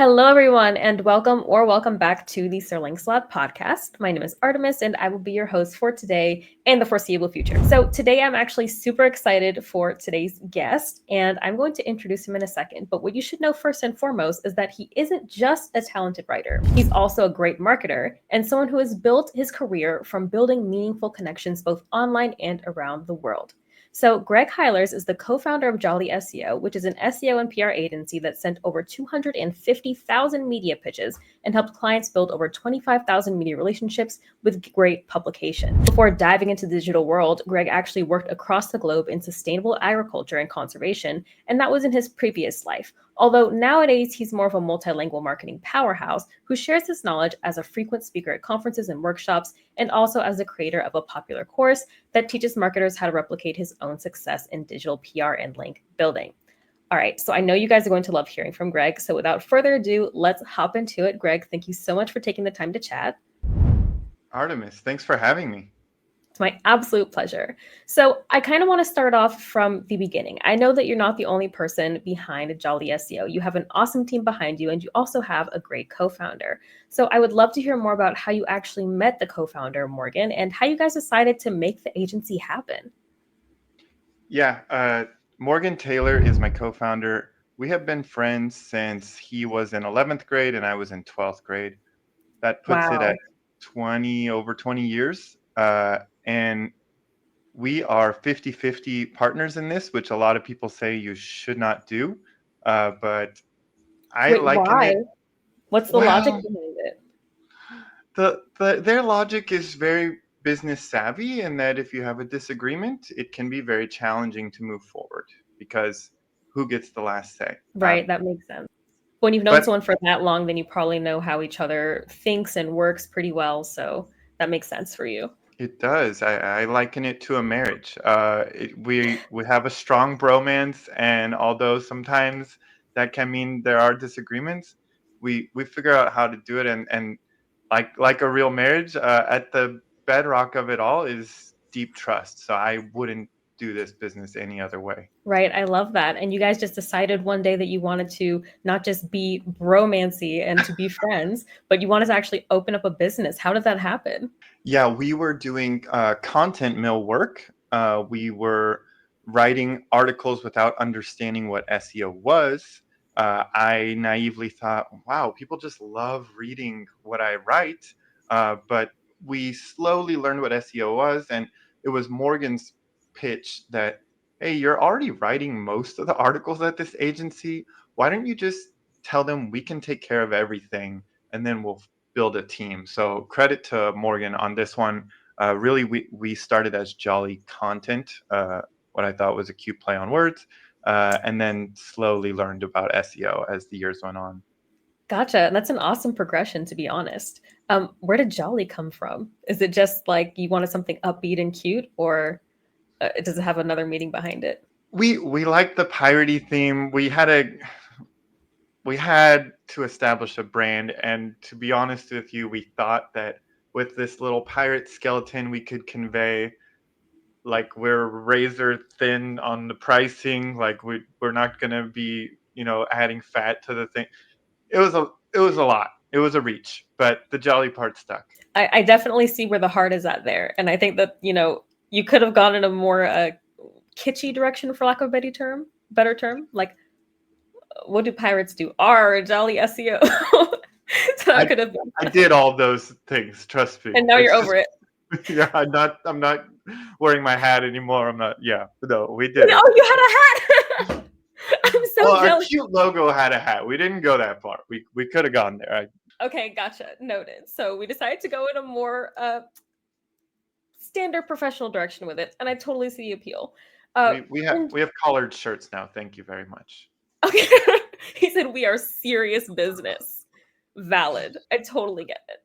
Hello, everyone, and welcome back to the SirLinksalot podcast. My name is Artemis, and I will be your host for today and the foreseeable future. So today I'm actually super excited for today's guest, and I'm going to introduce him in a second. But what you should know first and foremost is that he isn't just a talented writer. He's also a great marketer and someone who has built his career from building meaningful connections both online and around the world. So Greg Heilers is the co-founder of JollySEO, which is an SEO and PR agency that sent over 250,000 media pitches and helped clients build over 25,000 media relationships with great publication. Before diving into the digital world, Greg actually worked across the globe in sustainable agriculture and conservation, and that was in his previous life. Although nowadays he's more of a multilingual marketing powerhouse who shares his knowledge as a frequent speaker at conferences and workshops, and also as the creator of a popular course that teaches marketers how to replicate his own success in digital PR and link building. All right, so I know you guys are going to love hearing from Greg. So without further ado, let's hop into it. Greg, thank you so much for taking the time to chat. Artemis, thanks for having me. It's my absolute pleasure. So I kind of want to start off from the beginning. I know that you're not the only person behind JollySEO. You have an awesome team behind you, and you also have a great co-founder. So I would love to hear more about how you actually met the co-founder, Morgan, and how you guys decided to make the agency happen. Yeah, Morgan Taylor is my co-founder. We have been friends since he was in 11th grade and I was in 12th grade. That puts it at over 20 years. And we are 50-50 partners in this, which a lot of people say you should not do. But I liken why? it. What's the logic behind it? Their logic is very business savvy, and that if you have a disagreement, it can be very challenging to move forward because who gets the last say? Right, that makes sense. When you've known someone for that long, then you probably know how each other thinks and works pretty well. So that makes sense for you. It does. I liken it to a marriage. We have a strong bromance, and although sometimes that can mean there are disagreements, we figure out how to do it, and like a real marriage, at the bedrock of it all is deep trust. So I wouldn't do this business any other way. Right. I love that. And you guys just decided one day that you wanted to not just be bromancy and to be friends, but you wanted to actually open up a business. How did that happen? Yeah, we were doing content mill work. We were writing articles without understanding what SEO was. I naively thought, wow, people just love reading what I write. But we slowly learned what SEO was, and it was Morgan's pitch that, hey, you're already writing most of the articles at this agency. Why don't you just tell them we can take care of everything, and then we'll build a team. So credit to Morgan on this one. Really, we started as Jolly Content, what I thought was a cute play on words, and then slowly learned about SEO as the years went on. Gotcha. And that's an awesome progression, to be honest. Where did Jolly come from? Is it just like you wanted something upbeat and cute, or does it have another meaning behind it? We liked the piratey theme. We had to establish a brand, and to be honest with you, we thought that with this little pirate skeleton, we could convey like we're razor thin on the pricing. Like we're not gonna be adding fat to the thing. It was a lot. It was a reach, but the Jolly part stuck. I definitely see where the heart is at there, and I think that you could have gone in a more kitschy direction, for lack of a better term. Like, what do pirates do? Jolly SEO. So I could have. I did all those things. Trust me. And now you're over it. Yeah, I'm not wearing my hat anymore. I'm not. Yeah, no, we did it. Oh, you had a hat. I'm so jealous. Our cute logo had a hat. We didn't go that far. We could have gone there. Okay, gotcha. Noted. So we decided to go in a more standard professional direction with it, and I totally see the appeal. We have collared shirts now. Thank you very much. Okay. He said we are serious business. Valid. I totally get it.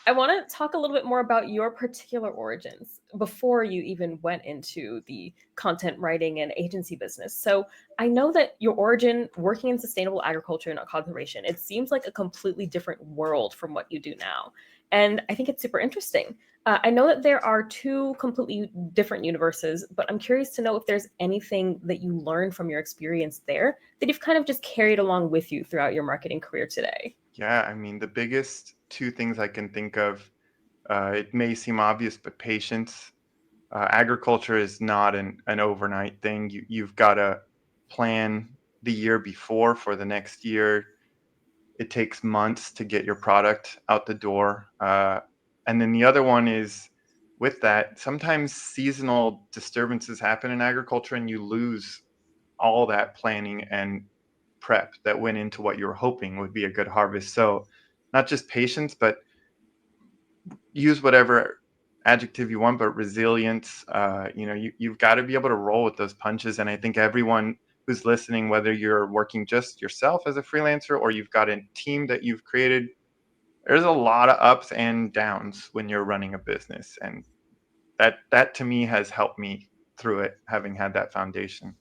I want to talk a little bit more about your particular origins before you even went into the content writing and agency business. So I know that your origin working in sustainable agriculture and conservation, it seems like a completely different world from what you do now. And I think it's super interesting. I know that there are two completely different universes, but I'm curious to know if there's anything that you learned from your experience there that you've kind of just carried along with you throughout your marketing career today. Yeah, I mean, the biggest two things I can think of, it may seem obvious, but patience. Agriculture is not an overnight thing. You've got to plan the year before for the next year. It takes months to get your product out the door. And then the other one is with that, sometimes seasonal disturbances happen in agriculture and you lose all that planning and prep that went into what you were hoping would be a good harvest. So, not just patience, but use whatever adjective you want, but resilience. You've got to be able to roll with those punches. And I think everyone who's listening, whether you're working just yourself as a freelancer or you've got a team that you've created, there's a lot of ups and downs when you're running a business. And that to me has helped me through it, having had that foundation.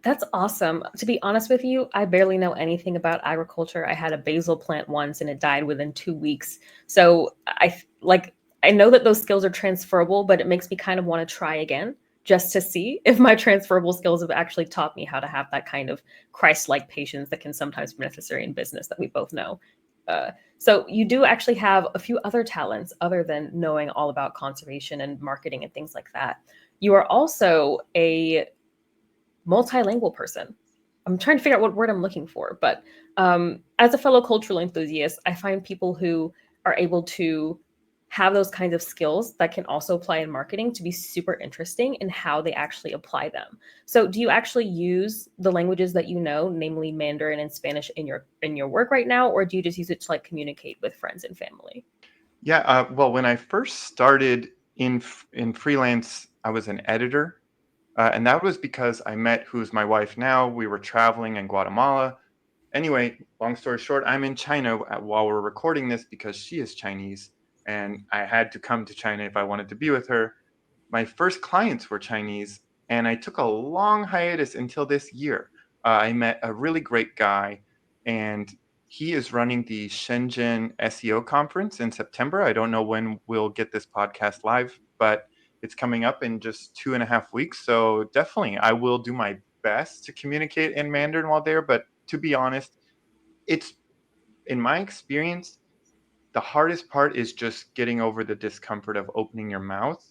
That's awesome. To be honest with you, I barely know anything about agriculture. I had a basil plant once and it died within 2 weeks. So I know that those skills are transferable, but it makes me kind of want to try again just to see if my transferable skills have actually taught me how to have that kind of Christ-like patience that can sometimes be necessary in business that we both know. So you do actually have a few other talents other than knowing all about conservation and marketing and things like that. You are also a multilingual person. I'm trying to figure out what word I'm looking for, but as a fellow cultural enthusiast, I find people who are able to have those kinds of skills that can also apply in marketing to be super interesting in how they actually apply them. So do you actually use the languages that you know, namely Mandarin and Spanish in your work right now, or do you just use it to like communicate with friends and family? Yeah. Well, when I first started in freelance, I was an editor. And that was because I met who's my wife now. We were traveling in Guatemala. Anyway, long story short, I'm in China while we're recording this because she is Chinese and I had to come to China if I wanted to be with her. My first clients were Chinese and I took a long hiatus until this year. I met a really great guy and he is running the Shenzhen SEO conference in September. I don't know when we'll get this podcast live, but it's coming up in just 2.5 weeks. So definitely, I will do my best to communicate in Mandarin while there. But to be honest, it's in my experience, the hardest part is just getting over the discomfort of opening your mouth,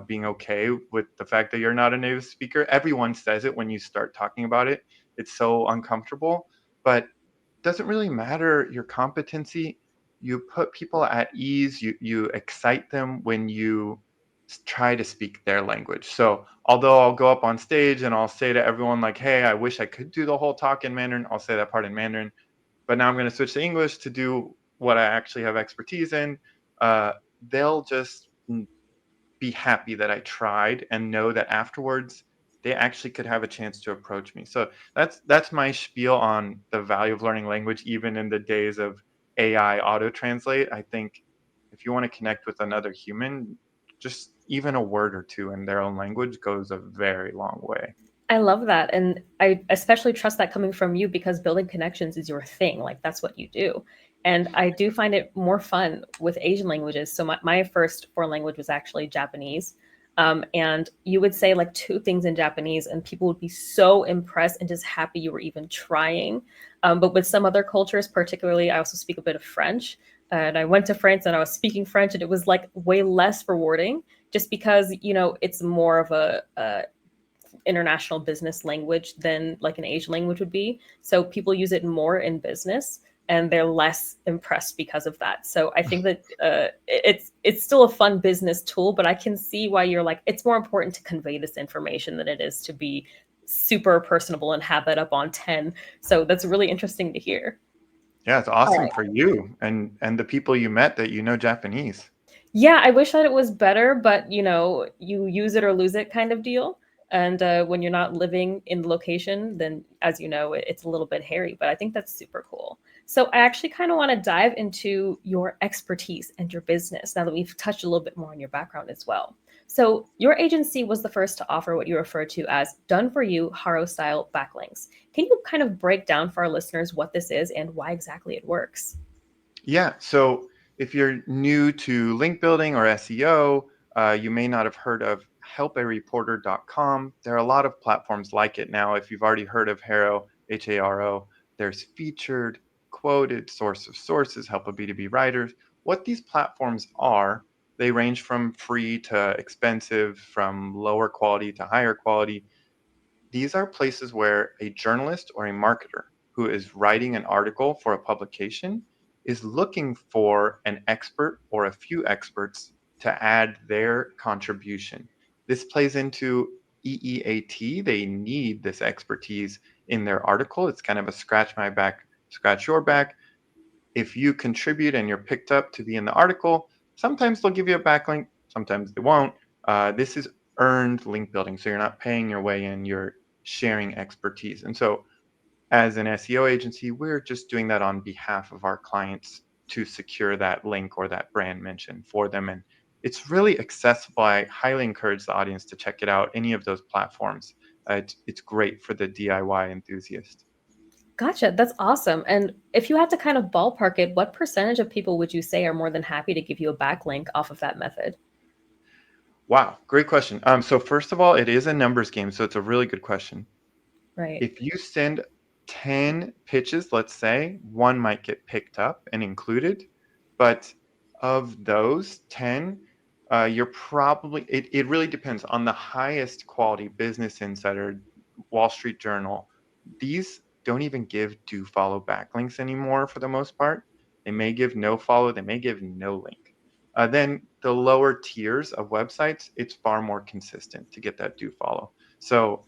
being okay with the fact that you're not a native speaker. Everyone says it when you start talking about it. It's so uncomfortable, but doesn't really matter your competency. You put people at ease. You excite them when you try to speak their language. So although I'll go up on stage and I'll say to everyone like, "Hey, I wish I could do the whole talk in Mandarin," I'll say that part in Mandarin. But now I'm going to switch to English to do what I actually have expertise in. Uh, they'll just be happy that I tried and know that afterwards they actually could have a chance to approach me. So that's my spiel on the value of learning language, even in the days of AI auto translate. I think if you want to connect with another human, just even a word or two in their own language goes a very long way. I love that. And I especially trust that coming from you because building connections is your thing. Like that's what you do. And I do find it more fun with Asian languages. So my first foreign language was actually Japanese. And you would say like two things in Japanese, and people would be so impressed and just happy you were even trying. But with some other cultures, particularly, I also speak a bit of French. And I went to France and I was speaking French, and it was like way less rewarding just because, it's more of a international business language than like an Asian language would be. So people use it more in business and they're less impressed because of that. So I think that it's still a fun business tool, but I can see why you're like, it's more important to convey this information than it is to be super personable and have that up on 10. So that's really interesting to hear. Yeah, it's All awesome right. for you and the people you met that you know Japanese. Yeah, I wish that it was better, but you use it or lose it kind of deal. And when you're not living in the location, then as you know, it's a little bit hairy, but I think that's super cool. So I actually kind of want to dive into your expertise and your business now that we've touched a little bit more on your background as well. So your agency was the first to offer what you refer to as done for you HARO-style backlinks. Can you kind of break down for our listeners what this is and why exactly it works? Yeah, so If you're new to link building or SEO, you may not have heard of helpareporter.com. There are a lot of platforms like it now. If you've already heard of HARO, HARO, there's featured, quoted, source of sources, help a B2B writers. What these platforms are, they range from free to expensive, from lower quality to higher quality. These are places where a journalist or a marketer who is writing an article for a publication is looking for an expert or a few experts to add their contribution. This plays into EEAT. They need this expertise in their article. It's kind of a scratch my back, scratch your back. If you contribute and you're picked up to be in the article, sometimes they'll give you a backlink, sometimes they won't. This is earned link building. So you're not paying your way in, you're sharing expertise. And so as an SEO agency, we're just doing that on behalf of our clients to secure that link or that brand mention for them. And it's really accessible. I highly encourage the audience to check it out, any of those platforms. It's great for the DIY enthusiast. Gotcha. That's awesome. And if you had to kind of ballpark it, what percentage of people would you say are more than happy to give you a backlink off of that method? Wow, great question. So first of all, it is a numbers game, so it's a really good question. Right. If you send 10 pitches, let's say, one might get picked up and included, but of those 10, you're probably, it really depends on the highest quality Business Insider, Wall Street Journal. These don't even give do follow backlinks anymore for the most part. They may give no follow, they may give no link. Then the lower tiers of websites, it's far more consistent to get that do follow. So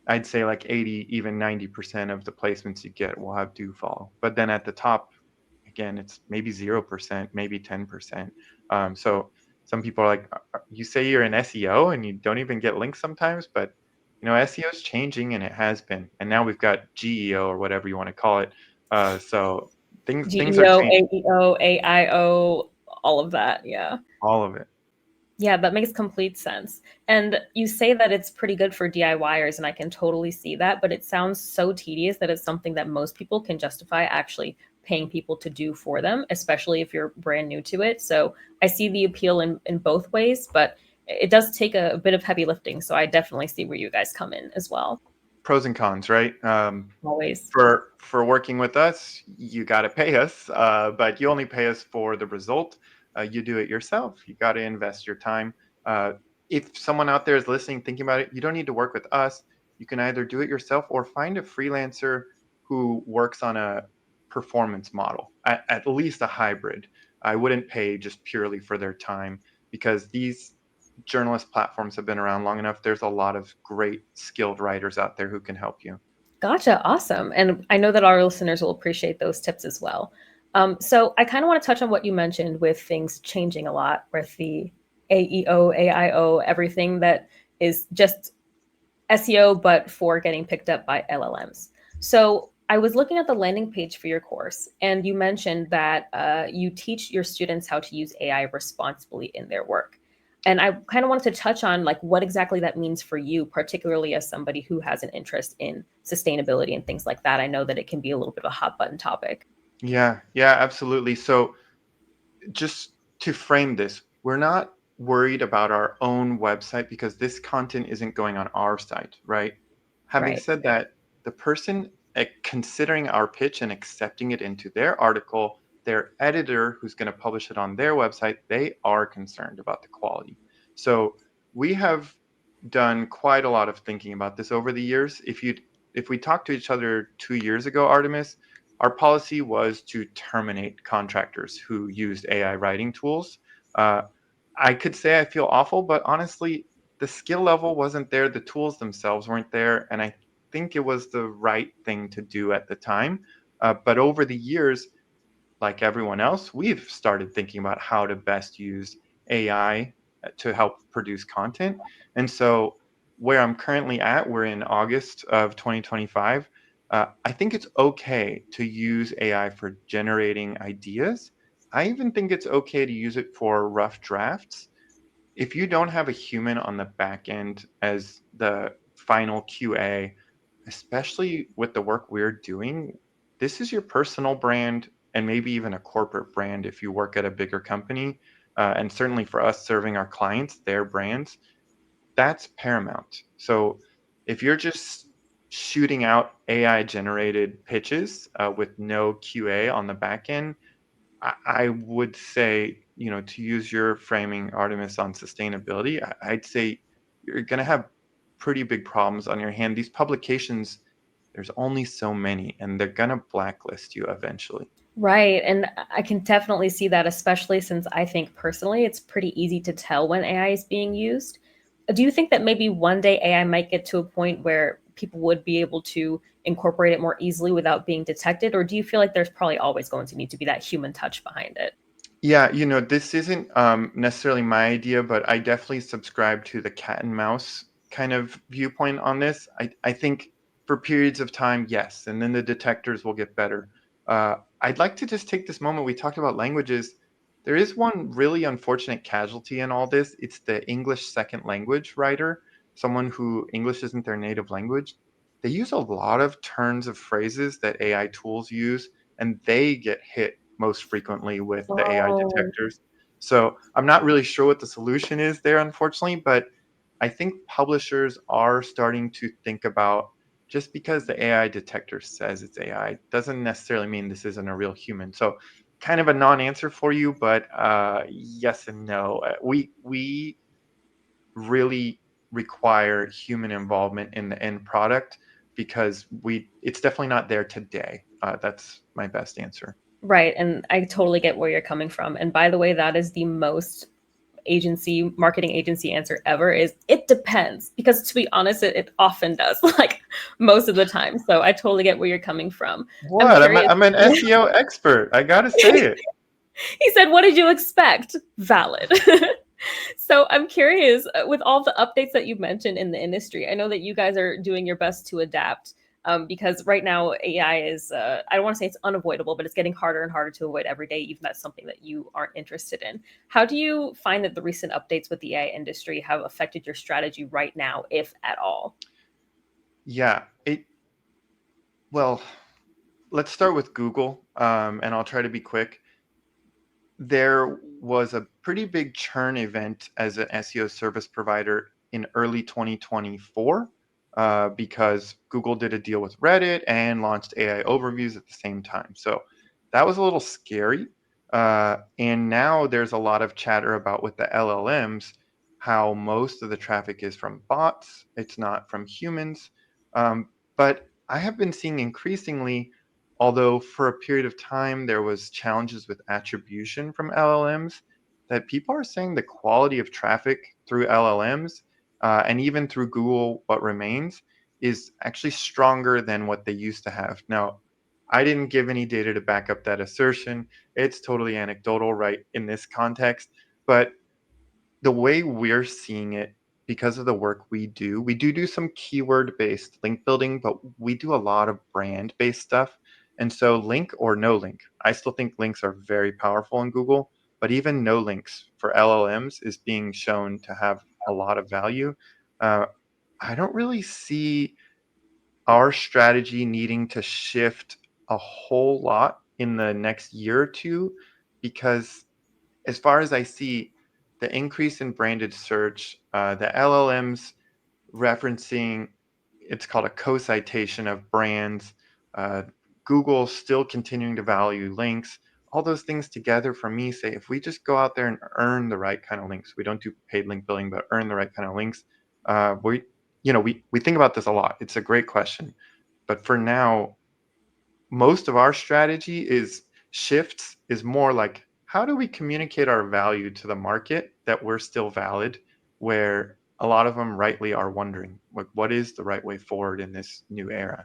I'd say like 80, even 90% of the placements you get will have do follow. But then at the top, again, it's maybe 0%, maybe 10%. So some people are like, you say you're in SEO and you don't even get links sometimes, but SEO is changing and it has been. And now we've got GEO or whatever you want to call it. So things are GEO, changing, AEO, AIO, all of that. Yeah. all of it. Yeah, that makes complete sense. And you say that it's pretty good for DIYers, and I can totally see that, but it sounds so tedious that it's something that most people can justify actually paying people to do for them, especially if you're brand new to it. So I see the appeal in both ways, but it does take a bit of heavy lifting. So I definitely see where you guys come in as well. Pros and cons, right? Always. For working with us, you got to pay us, but you only pay us for the result. You do it yourself. You got to invest your time. If someone out there is listening, thinking about it, you don't need to work with us. You can either do it yourself or find a freelancer who works on a performance model, at least a hybrid. I wouldn't pay just purely for their time because these journalist platforms have been around long enough. There's a lot of great skilled writers out there who can help you. Gotcha. Awesome. And I know that our listeners will appreciate those tips as well. So I kind of want to touch on what you mentioned with things changing a lot with the AEO, AIO, everything that is just SEO, but for getting picked up by LLMs. So I was looking at the landing page for your course, and you mentioned that you teach your students how to use AI responsibly in their work. And I kind of wanted to touch on like what exactly that means for you, particularly as somebody who has an interest in sustainability and things like that. I know that it can be a little bit of a hot button topic. Yeah, absolutely. So just to frame this, we're not worried about our own website because this content isn't going on our site, right? Having Right. said that, the person considering our pitch and accepting it into their article, their editor who's going to publish it on their website, they are concerned about the quality. So we have done quite a lot of thinking about this over the years. If we talked to each other 2 years ago, Artemis, our policy was to terminate contractors who used AI writing tools. Uh, I could say I feel awful, but honestly, the skill level wasn't there. The tools themselves weren't there. And I think it was the right thing to do at the time. But over the years, like everyone else, we've started thinking about how to best use AI to help produce content. And so, where I'm currently at, we're in August of 2025. I think it's okay to use AI for generating ideas. I even think it's okay to use it for rough drafts. If you don't have a human on the back end as the final QA, especially with the work we're doing, this is your personal brand and maybe even a corporate brand if you work at a bigger company. And certainly for us serving our clients, their brands, that's paramount. So if you're just shooting out AI generated pitches with no QA on the back end, I would say, to use your framing, Artemis, on sustainability, I'd say you're going to have pretty big problems on your hand. These publications, there's only so many, and they're going to blacklist you eventually. Right. And I can definitely see that, especially since I think personally it's pretty easy to tell when AI is being used. Do you think that maybe one day AI might get to a point where people would be able to incorporate it more easily without being detected? Or do you feel like there's probably always going to need to be that human touch behind it? Yeah, this isn't necessarily my idea, but I definitely subscribe to the cat and mouse kind of viewpoint on this. I think for periods of time, yes, and then the detectors will get better. I'd like to just take this moment. We talked about languages. There is one really unfortunate casualty in all this. It's the English second language writer, someone who English isn't their native language. They use a lot of turns of phrases that AI tools use, and they get hit most frequently with the AI Oh, detectors. So I'm not really sure what the solution is there, unfortunately, but I think publishers are starting to think about, just because the AI detector says it's AI doesn't necessarily mean this isn't a real human. So kind of a non-answer for you, but yes and no. We really require human involvement in the end product because it's definitely not there today. That's my best answer. right. And I totally get where you're coming from. And by the way, that is the most marketing agency answer ever is it depends, because to be honest it often does, like most of the time. So I totally get where you're coming from. I'm What? curious. I'm an SEO expert. I gotta say it. He said, what did you expect? Valid. So I'm curious, with all the updates that you've mentioned in the industry, I know that you guys are doing your best to adapt, because right now AI is, I don't want to say it's unavoidable, but it's getting harder and harder to avoid every day, even that's something that you aren't interested in. How do you find that the recent updates with the AI industry have affected your strategy right now, if at all? Yeah. Well, let's start with Google, and I'll try to be quick. There was a pretty big churn event as an SEO service provider in early 2024 because Google did a deal with Reddit and launched AI overviews at the same time. So that was a little scary. And now there's a lot of chatter about with the LLMs how most of the traffic is from bots, it's not from humans. But I have been seeing increasingly, although for a period of time there was challenges with attribution from LLMs, that people are saying the quality of traffic through LLMs and even through Google, what remains, is actually stronger than what they used to have. Now, I didn't give any data to back up that assertion. It's totally anecdotal, right, in this context. But the way we're seeing it, because of the work we do some keyword based link building, but we do a lot of brand based stuff. And so link or no link, I still think links are very powerful in Google, but even no links for LLMs is being shown to have a lot of value. uh, I don't really see our strategy needing to shift a whole lot in the next year or two, because as far as I see, the increase in branded search, the LLMs referencing, it's called a co-citation of brands, uh, Google still continuing to value links, all those things together for me say if we just go out there and earn the right kind of links, we don't do paid link building, but earn the right kind of links. We think about this a lot. It's a great question. But for now, most of our strategy is more like how do we communicate our value to the market that we're still valid, where a lot of them rightly are wondering like what is the right way forward in this new era.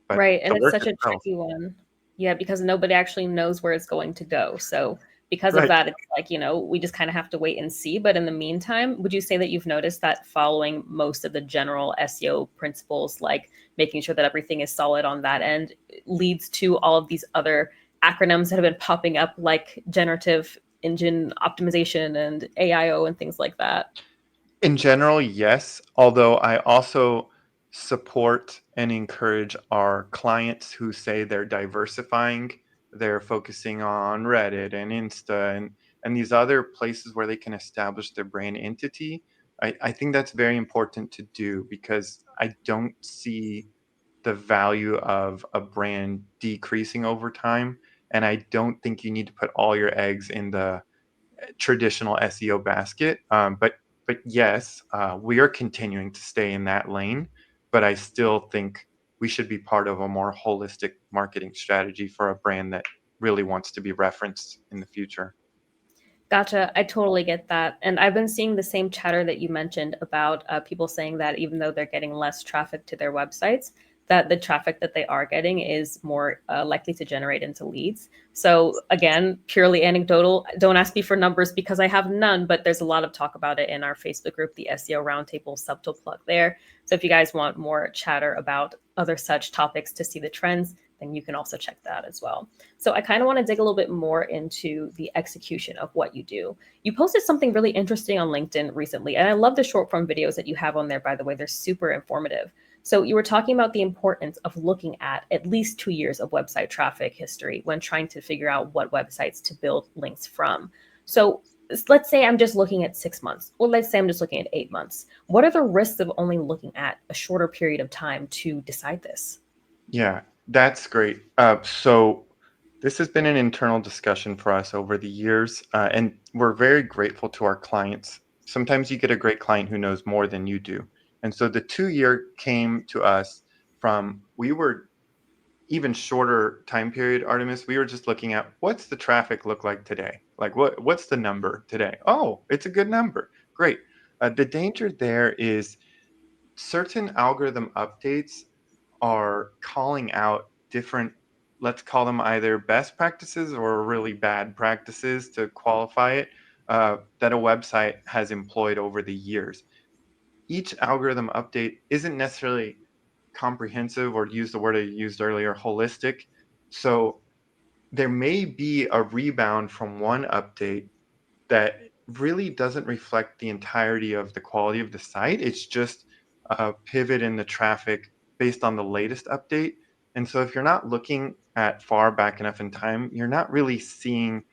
But Right, and the it's work such a itself, tricky one. Yeah, because nobody actually knows where it's going to go. So because of right. that, it's like, we just kind of have to wait and see. But in the meantime, would you say that you've noticed that following most of the general SEO principles, like making sure that everything is solid on that end, leads to all of these other acronyms that have been popping up, like generative engine optimization and AIO and things like that? In general, yes. Although I also support and encourage our clients who say they're diversifying they're focusing on Reddit and Insta and these other places where they can establish their brand entity. I think that's very important to do because I don't see the value of a brand decreasing over time. And I don't think you need to put all your eggs in the traditional SEO basket. But yes, we are continuing to stay in that lane. But I still think we should be part of a more holistic marketing strategy for a brand that really wants to be referenced in the future. Gotcha. I totally get that. And I've been seeing the same chatter that you mentioned about people saying that even though they're getting less traffic to their websites, that the traffic that they are getting is more likely to generate into leads. So, again, purely anecdotal. Don't ask me for numbers because I have none, but there's a lot of talk about it in our Facebook group, the SEO Roundtable, subtle plug there. So, if you guys want more chatter about other such topics to see the trends, then you can also check that as well. So I kind of want to dig a little bit more into the execution of what you do. You posted something really interesting on LinkedIn recently, and I love the short form videos that you have on there, by the way. They're super informative. So you were talking about the importance of looking at least 2 years of website traffic history when trying to figure out what websites to build links from. So let's say I'm just looking at 6 months, or let's say I'm just looking at 8 months. What are the risks of only looking at a shorter period of time to decide this? Yeah, that's great. So this has been an internal discussion for us over the years, and we're very grateful to our clients. Sometimes you get a great client who knows more than you do. And so the 2 year came to us from, we were even shorter time period, Artemis. We were just looking at what's the traffic look like today? Like what's the number today? Oh, it's a good number. Great. The danger there is certain algorithm updates are calling out different, let's call them either best practices or really bad practices to qualify it, that a website has employed over the years. Each algorithm update isn't necessarily comprehensive, or to use the word I used earlier, holistic. So there may be a rebound from one update that really doesn't reflect the entirety of the quality of the site. It's just a pivot in the traffic based on the latest update. And so if you're not looking at far back enough in time, you're not really seeing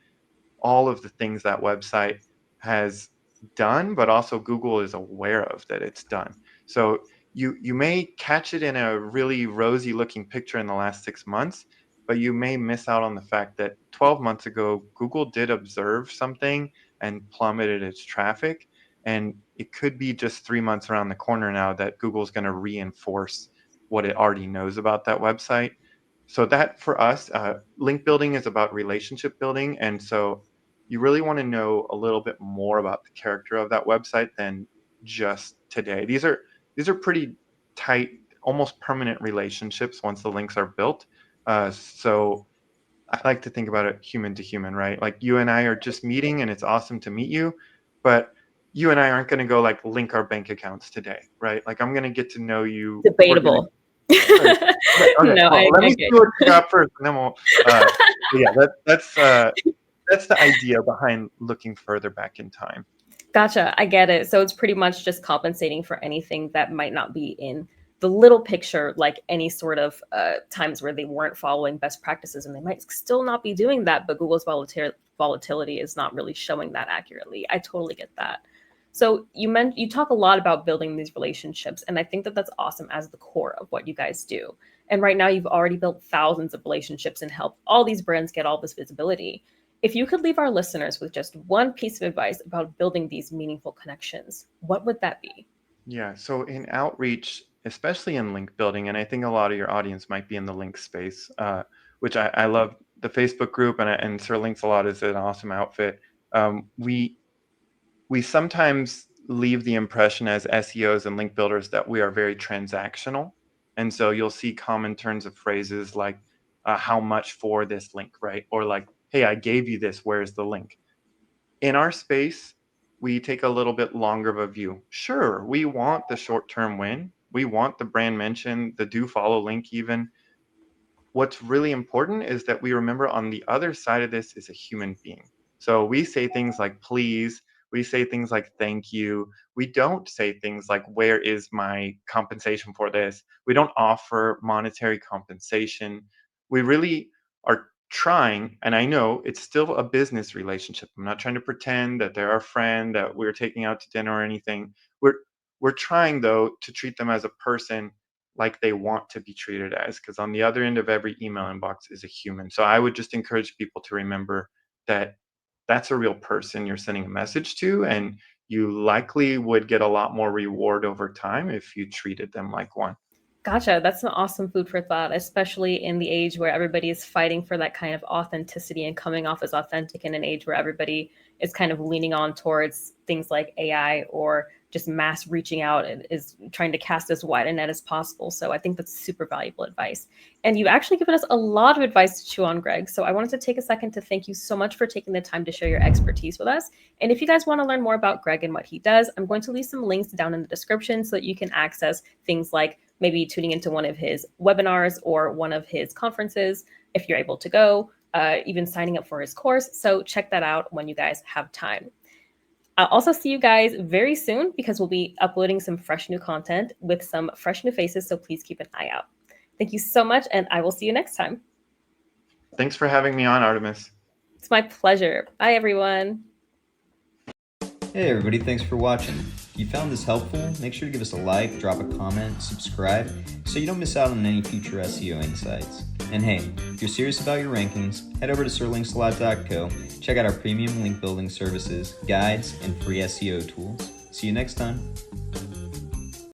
all of the things that website has done, but also Google is aware of that it's done. So you may catch it in a really rosy looking picture in the last 6 months, but you may miss out on the fact that 12 months ago, Google did observe something and plummeted its traffic. And it could be just 3 months around the corner now that Google's going to reinforce what it already knows about that website. So that for us, link building is about relationship building. And so you really want to know a little bit more about the character of that website than just today. These are pretty tight, almost permanent relationships once the links are built. So I like to think about it human to human, right? Like you and I are just meeting, and it's awesome to meet you, but you and I aren't going to go like link our bank accounts today, right? Like I'm going to get to know you. We're going to. Debatable. Okay. Okay. No, Well, let I me get see what you you. got first, and then we'll. Yeah, that's the idea behind looking further back in time. Gotcha. I get it. So it's pretty much just compensating for anything that might not be in the little picture, like any sort of times where they weren't following best practices, and they might still not be doing that, but Google's volatility is not really showing that accurately. I totally get that. So you talk a lot about building these relationships, and I think that that's awesome as the core of what you guys do. And right now, you've already built thousands of relationships and helped all these brands get all this visibility. If you could leave our listeners with just one piece of advice about building these meaningful connections, what would that be? Yeah. So in outreach, especially in link building, and I think a lot of your audience might be in the link space, which I love the Facebook group, and SirLinksalot is an awesome outfit. We sometimes leave the impression as SEOs and link builders that we are very transactional. And so you'll see common turns of phrases like, how much for this link, right? Or like, hey, I gave you this, where's the link? In our space, we take a little bit longer of a view. Sure, we want the short term win. We want the brand mention, the do follow link, even. What's really important is that we remember on the other side of this is a human being. So we say things like please, we say things like thank you. We don't say things like where is my compensation for this? We don't offer monetary compensation. We really are trying, and I know it's still a business relationship. I'm not trying to pretend that they're our friend, that we're taking out to dinner or anything. We're trying though to treat them as a person, like they want to be treated as, because on the other end of every email inbox is a human. So I would just encourage people to remember that that's a real person you're sending a message to, and you likely would get a lot more reward over time if you treated them like one. Gotcha. That's an awesome food for thought, especially in the age where everybody is fighting for that kind of authenticity and coming off as authentic, in an age where everybody is kind of leaning on towards things like AI or just mass reaching out and is trying to cast as wide a net as possible. So I think that's super valuable advice. And you've actually given us a lot of advice to chew on, Greg. So I wanted to take a second to thank you so much for taking the time to share your expertise with us. And if you guys want to learn more about Greg and what he does, I'm going to leave some links down in the description so that you can access things like maybe tuning into one of his webinars or one of his conferences if you're able to go, even signing up for his course. So check that out when you guys have time. I'll also see you guys very soon because we'll be uploading some fresh new content with some fresh new faces. So please keep an eye out. Thank you so much, and I will see you next time. Thanks for having me on, Artemis. It's my pleasure. Bye, everyone. Hey everybody, thanks for watching. If you found this helpful, make sure to give us a like, drop a comment, subscribe, so you don't miss out on any future SEO insights. And hey, if you're serious about your rankings, head over to SirLinksalot.co, check out our premium link building services, guides, and free SEO tools. See you next time.